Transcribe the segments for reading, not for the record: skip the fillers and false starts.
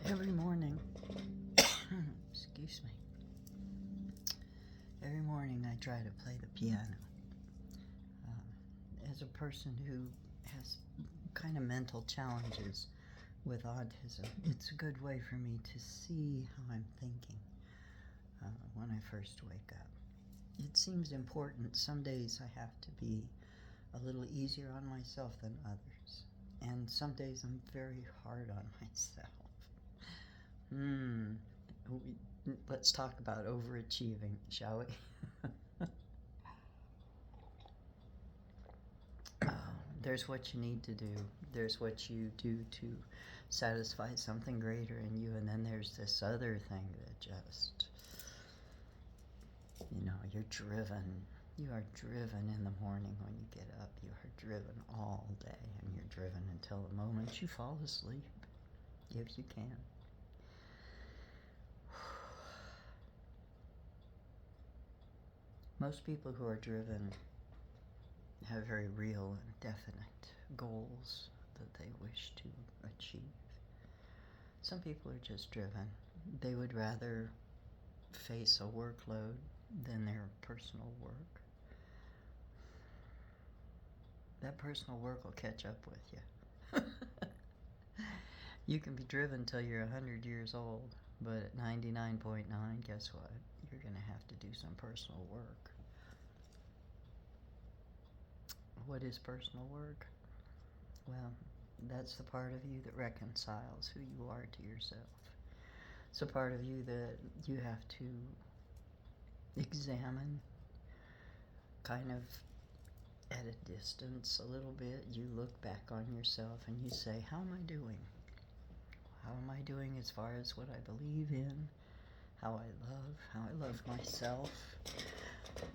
Every morning, excuse me, every morning I try to play the piano. As a person who has kind of mental challenges with autism, it's a good way for me to see how I'm thinking when I first wake up. It seems important. Some days I have to be a little easier on myself than others, and some days I'm very hard on myself. Let's talk about overachieving, shall we? There's what you need to do. There's what you do to satisfy something greater in you, and then there's this other thing that just, you're driven. You are driven in the morning when you get up. You are driven all day, and you're driven until the moment you fall asleep, if you can. Most people who are driven have very real and definite goals that they wish to achieve. Some people are just driven. They would rather face a workload than their personal work. That personal work will catch up with you. You can be driven till you're 100 years old, but at 99.9, guess what? You're going to have to do some personal work. What is personal work? Well, that's the part of you that reconciles who you are to yourself. It's a part of you that you have to examine, kind of at a distance a little bit. You look back on yourself and you say, how am I doing? How am I doing as far as what I believe in, how I love myself?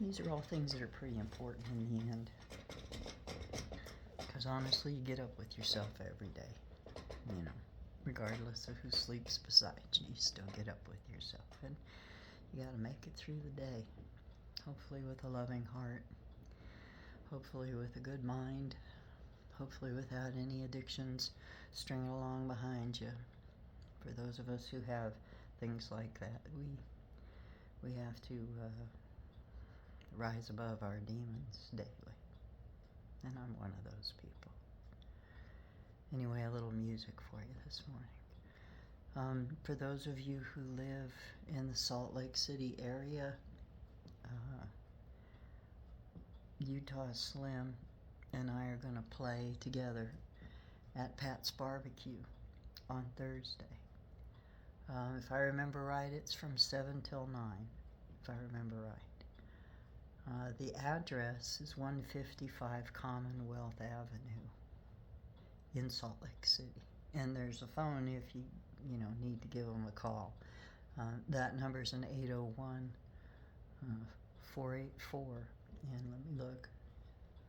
These are all things that are pretty important in the end. Because honestly, you get up with yourself every day, regardless of who sleeps beside you, you still get up with yourself, and you got to make it through the day, hopefully with a loving heart, hopefully with a good mind, hopefully without any addictions stringing along behind you. For those of us who have things like that, we have to rise above our demons daily. And I'm one of those people. Anyway, a little music for you this morning. For those of you who live in the Salt Lake City area, Utah Slim and I are going to play together at Pat's Barbecue on Thursday. If I remember right, it's from 7 till 9, if I remember right. The address is 155 Commonwealth Avenue in Salt Lake City. And there's a phone if you need to give them a call. That number's an 801 484, and let me look,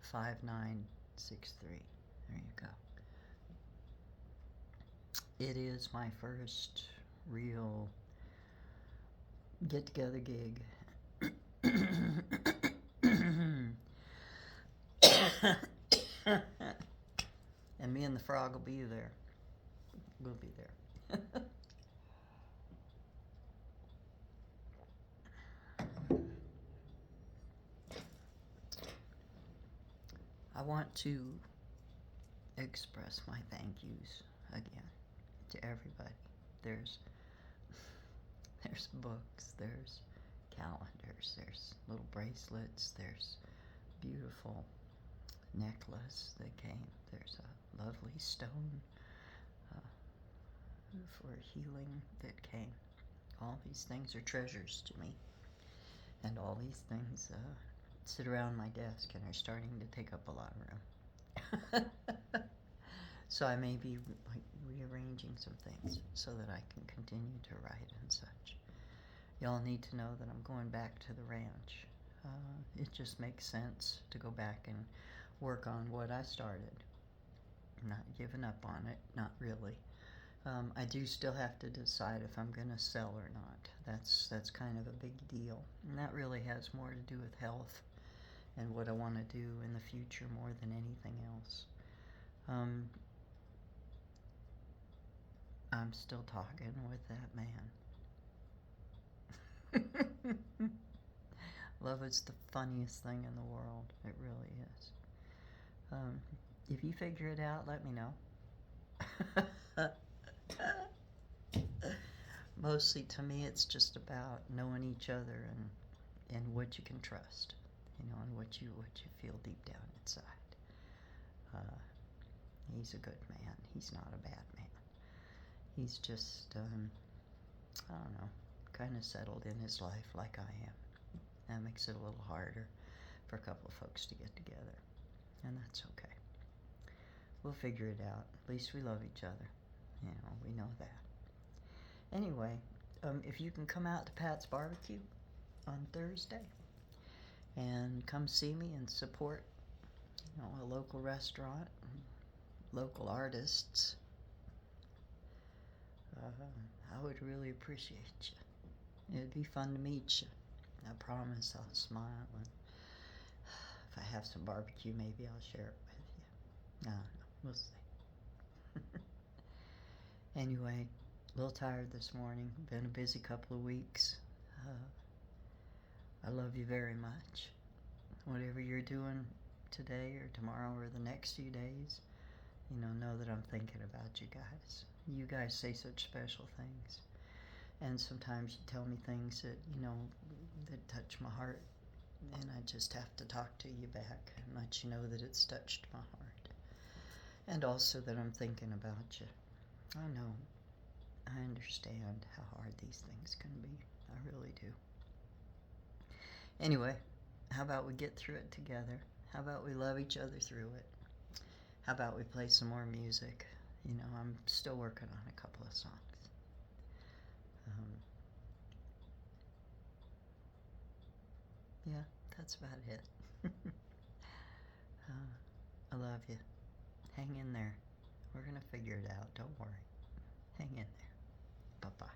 5963. There you go. It is my first real get-together gig. And me and the frog will be there. We'll be there. I want to express my thank yous again to everybody. There's books, there's calendars, there's little bracelets, there's beautiful necklace that came, there's a lovely stone for healing that came. All these things are treasures to me, and all these things sit around my desk and are starting to take up a lot of room. So I may be rearranging some things so that I can continue to write and such. Y'all need to know that I'm going back to the ranch. It just makes sense to go back and work on what I started. I'm not giving up on it, not really. I do still have to decide if I'm going to sell or not. That's kind of a big deal. And that really has more to do with health and what I want to do in the future more than anything else. I'm still talking with that man. Love is the funniest thing in the world. It really is. If you figure it out, let me know. Mostly to me, it's just about knowing each other and what you can trust, and what you feel deep down inside. He's a good man. He's not a bad man. He's just, I don't know, kind of settled in his life like I am. That makes it a little harder for a couple of folks to get together, and that's okay. We'll figure it out. At least we love each other. We know that. Anyway, if you can come out to Pat's Barbecue on Thursday and come see me and support, a local restaurant, local artists, I would really appreciate you. It'd be fun to meet you. I promise I'll smile, and if I have some barbecue, maybe I'll share it with you. I don't know. We'll see. Anyway, a little tired this morning. Been a busy couple of weeks. I love you very much. Whatever you're doing today or tomorrow or the next few days, know that I'm thinking about you guys. You guys say such special things. And sometimes you tell me things that, that touch my heart. And I just have to talk to you back and let you know that it's touched my heart. And also that I'm thinking about you. I know. I understand how hard these things can be. I really do. Anyway, how about we get through it together? How about we love each other through it? How about we play some more music? I'm still working on a couple of songs. Yeah, that's about it. I love you. Hang in there. We're going to figure it out. Don't worry. Hang in there. Bye-bye.